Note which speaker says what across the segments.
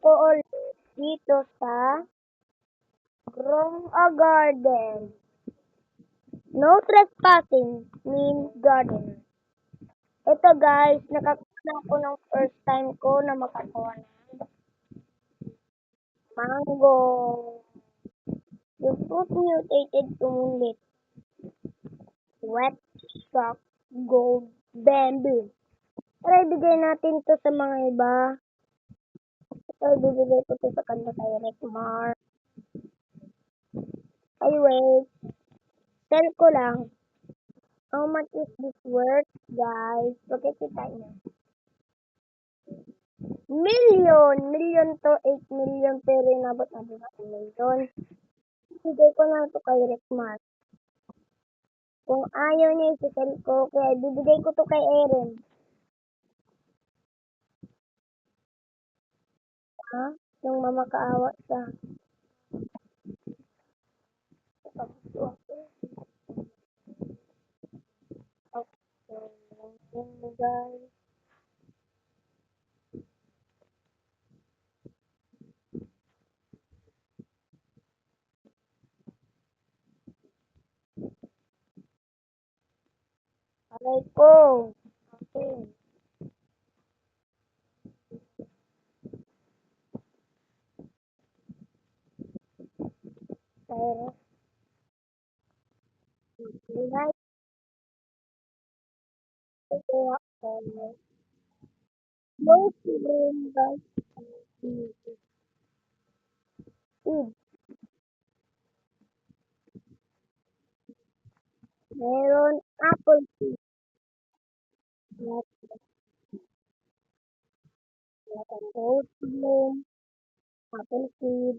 Speaker 1: ko ulit dito sa Grow a Garden. No trespassing means garden. Ito guys, nakakuha ako ng first time ko na makakuha ng mango. Yung fruit mutated tumulit. Wet shock gold bamboo. Tara, ibigay natin to sa mga iba. Ito, ibibigay ko to sa kanya kay Rick Mar. Ay, wait. Tell ko lang. How much is this worth, guys? Pagkikita niyo. Million to 8 million pero inabot na din ako million. Ibigay ko na to kay Rick Mar. Kung ayaw niya isisell ko, kaya bibigay ko to kay Aaron. Ha? Yung mamakaawa siya. Okay, guys. Aray ko. Okay. Pero, lihat ko ako. Most guys. Meron apple seed. Rose bloom. Apple seed.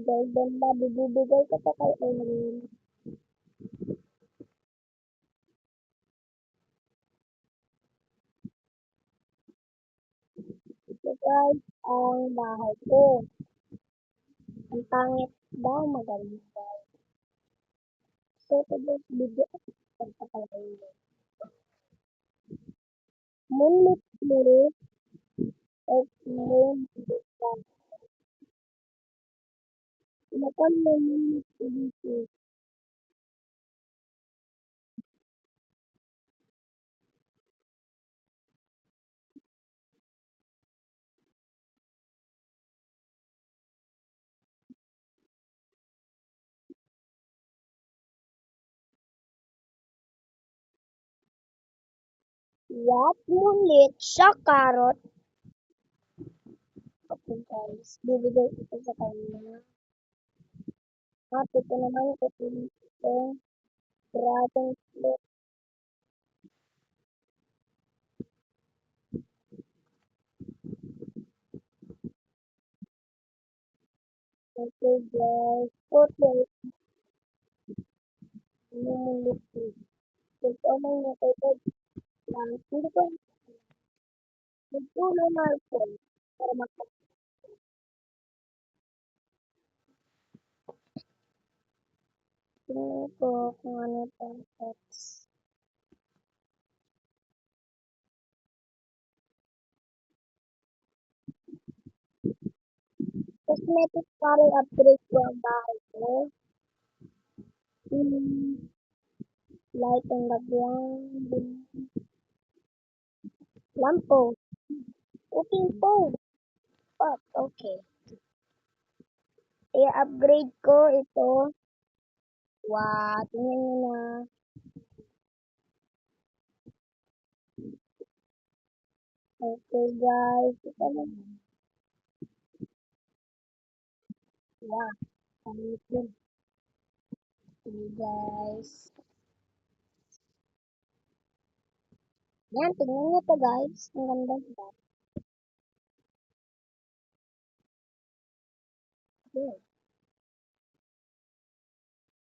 Speaker 1: Golden ba, bibigay ko to kay Erin. Ito guys, ang bahay ko. Ang pangit daw, magaling guys. So, ito guys, video at pagpapalayo. Moonlit blue at moonlit blue. Inakan mo moonlit blue. What? Moonlit sa carrot. Okay guys, bibigay ito sa kanya. At ito naman ito dragon fruit. Okay guys, okay. Moonlit blue. Ito naman yung kaya hindi ko nagtulo na ito para makatingin ko kung ano itong text. Cosmetic para upgrade ko ang bahay ko. Light ang lagyan. Lampo. Cooking po. Pot. Okay. I-upgrade ko ito. Wow. Tingnan nyo na. Okay guys. Ito na. Wow. Pangit yun. Okay guys. Yan. Tingnan nyo to guys. Ang ganda ba? Okay.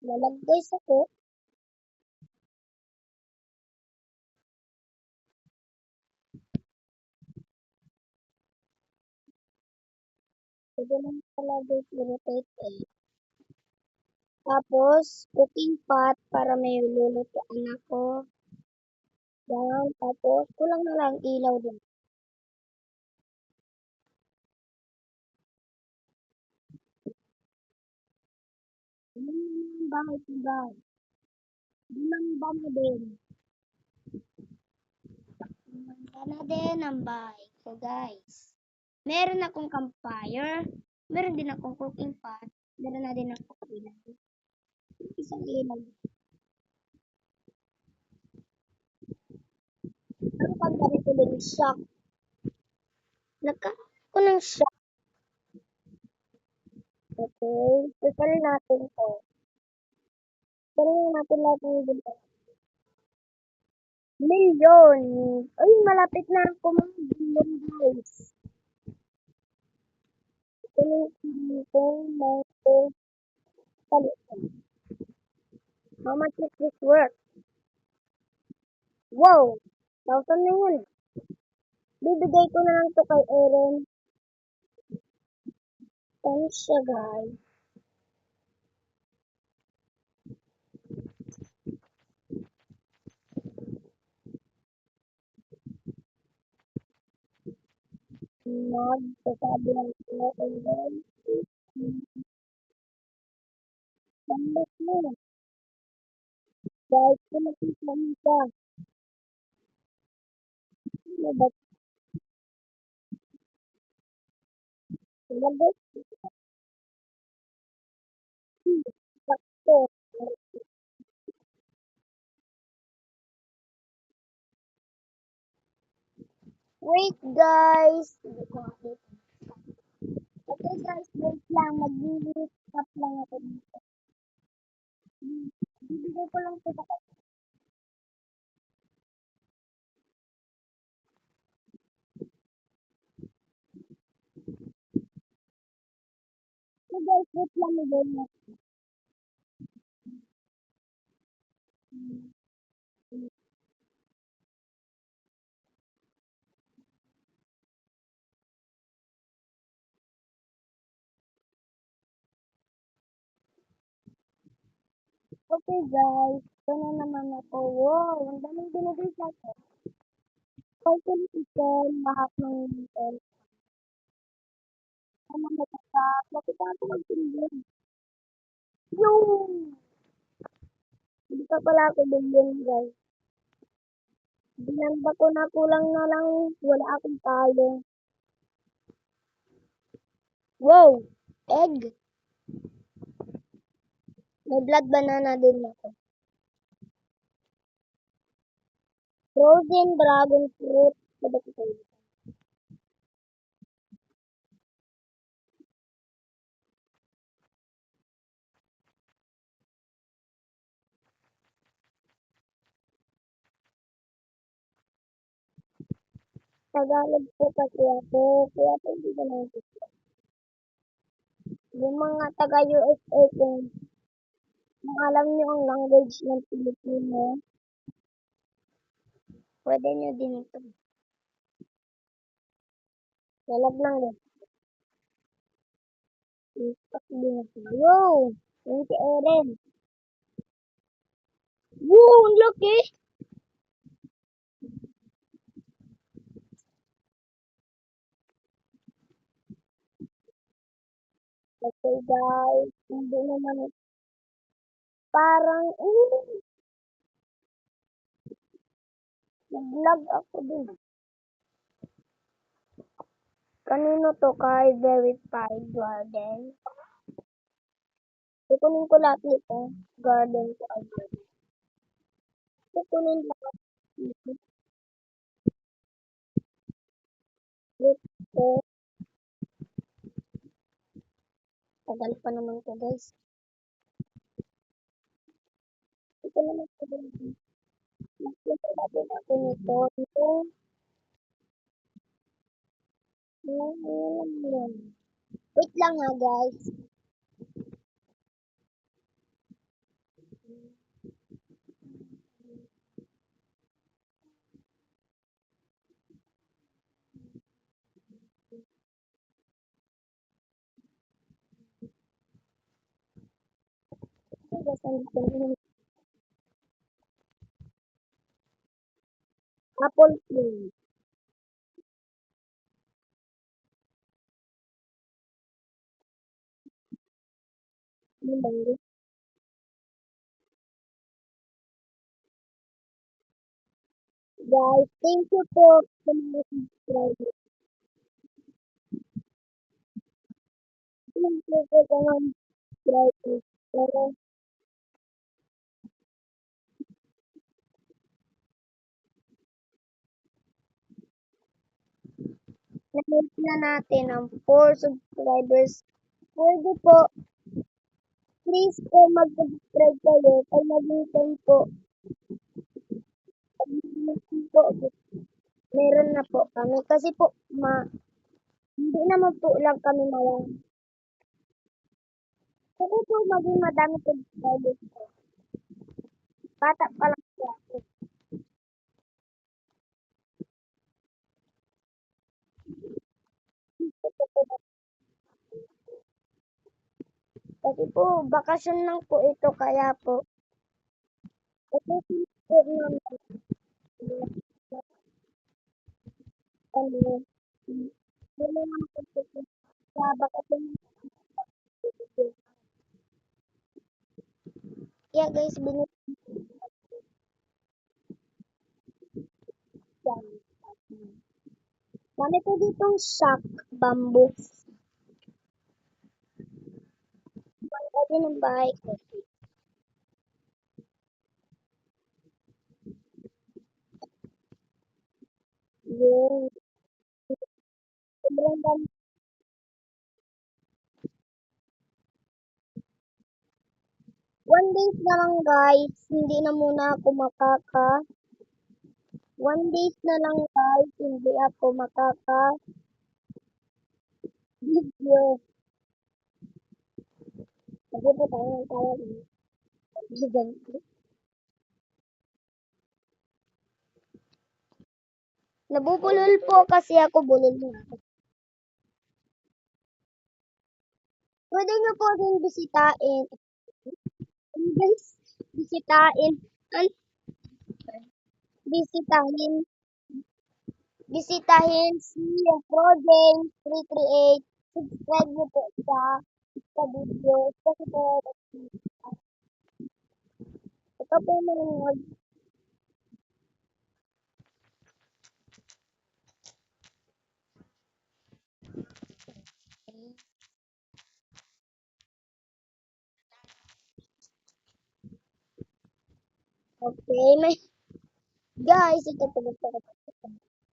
Speaker 1: Lalag guys ako. Pwede lang pala guys i-rotate eh. Tapos, cooking pot para may lulutuan ako. Yan. Tapos, kulang na lang ilaw din. Yung bahay ko guys. Dinamba na din. Dinamba na din ang bahay ko guys. Meron akong campfire. Meron din akong cooking pot. Meron na din akong ilaw. Isang ilaw. Ano pang ganito din shock? Nagka ng shock. Okay. Tutalin natin to. Tutalin natin lahat ng dito. Million. Ay, malapit na ako mga billion guys. Ito yung mga palitan. How much is this worth? Wow! 1,000 na yun. Bibigay ko na lang to kay Eren. Thanks siya guys. Nagsasabi lang sila Eren. Thanks mo. Guys, kung nakita ka. Ano ba? Ilagay ko. Wait guys. Okay guys, wait lang. Mag-recap lang ako dito. Bibigay ko lang ito sa so guys, wait lang bigay na. Okay guys, ito na naman ako. Wow, ang daming binigay sa akin. Total chicken, lahat ng chicken. Ano na ito? Bakit ako mag-billion? Yung! Hindi pa pala ako billion guys. Binanda ko na kulang na lang. Wala akong talo. Wow! Egg! May blood banana din ako. Frozen dragon fruit. Sabi ko kayo. Tagalog po kasi ako. Kaya po hindi ko natin. Yung mga taga-USA kung alam nyo ang language ng Pilipino, pwede nyo din ito. Lalag lang din. Ipak din ito. Wow! Yung si Eren. Wow! Ang laki! Okay guys, hindi naman parang, nag-lag ako din. Kanino to kay Verified Garden? Kukunin ko lahat nito. Garden ko agad. Kukunin lahat nito. Ito. Tagal pa naman to guys. Ito naman ko din. Nakita natin ako nito. Ito. Wait lang ha guys. Apple tree. Ano ba yun? Guys, thank you po sa mga subscribers. Thank you po sa mga subscribers. Pero, na-hit na natin ang 4 subscribers. Pwede po, please po mag-subscribe kayo. Pag maging 10 po, pag maging 10 po, meron na po kami. Kasi po, hindi naman po lang kami mawang. Kasi po maging madami subscribers po. Bata pa lang po ako. Kasi po, bakasyon lang po ito. Kaya po, ito po naman kami. Wala naman po sa bakasyon. Kaya guys, binigyan. Dami po ditong shock bamboo. Pwede ng bahay ko. Yung sobrang dami. One days na lang guys, hindi na muna ako One days na lang guys, hindi ako video. Kasi po tayo ng tawag. Gigante. Nabubulol po kasi ako, bulol na ako. Pwede nyo po rin bisitahin. Guys, bisitahin. Ay, bisitahin. Bisitahin si Project 338. Subscribe nyo po sa video. Kasi po, ito po manonood. Okay, may guys, ito po ito.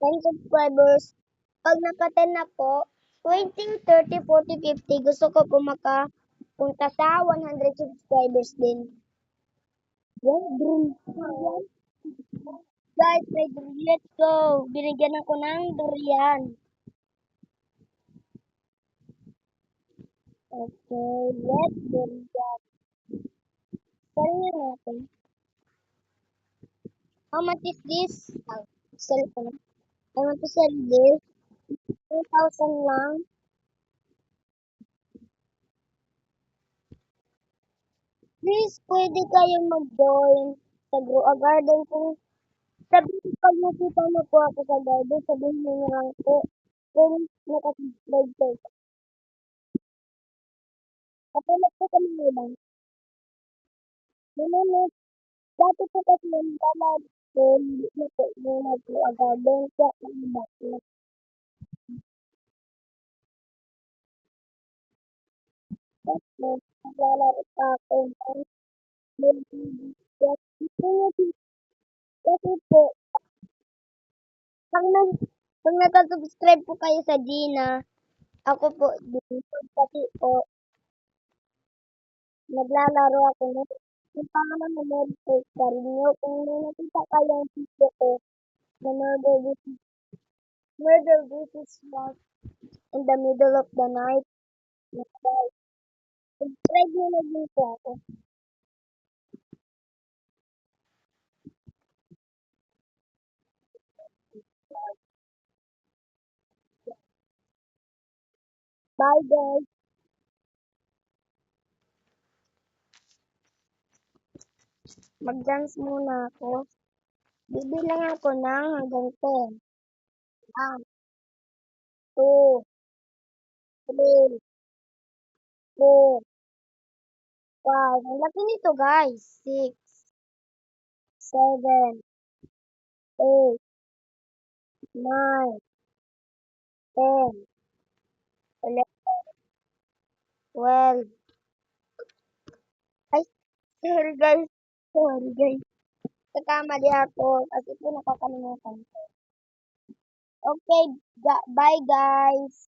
Speaker 1: 10 subscribers. Pag naka-10 na po, 20, 30, 40, 50, gusto ko po makapunta sa 100 subscribers din. Yan, drum. Guys, may drum. Let's go. Binigyan ako ng durian. Okay, let's durian. Sarili natin. How much is this? Cellphone. I want to sell this. 2,000 lang. Please, pwede kayong mag-join sa Grow a Garden. Kung sabihin pag nakita mo po ako sa garden, sabihin mo na lang po kung nakasubscribe kayo. Katulad po kami nila. Naman, dati po kasi yung lalad ko, hindi na po yung nag-Grow a Garden. Kaya naiba ko. Tapos, naglalaro pa ako ng kasi po, pag, nag, pag nakasubscribe po kayo sa Gina, ako po, kasi po, naglalaro ako ng yung pangalan na Medford Carino. Kung may nakita kayong video ko na murder this is what in the middle of the night. Subscribe nyo na din po ako. Bye guys. Mag-dance muna ako. Bibilang ako ng hanggang 10. 1, 2, 3, 4, 5. Ang laki nito guys. 6, 7, 8, 9, 10, 11, 12. Ay, sorry guys. Sorry guys. Nagkamali ako kasi po nakakalimutan ko. Okay, bye guys.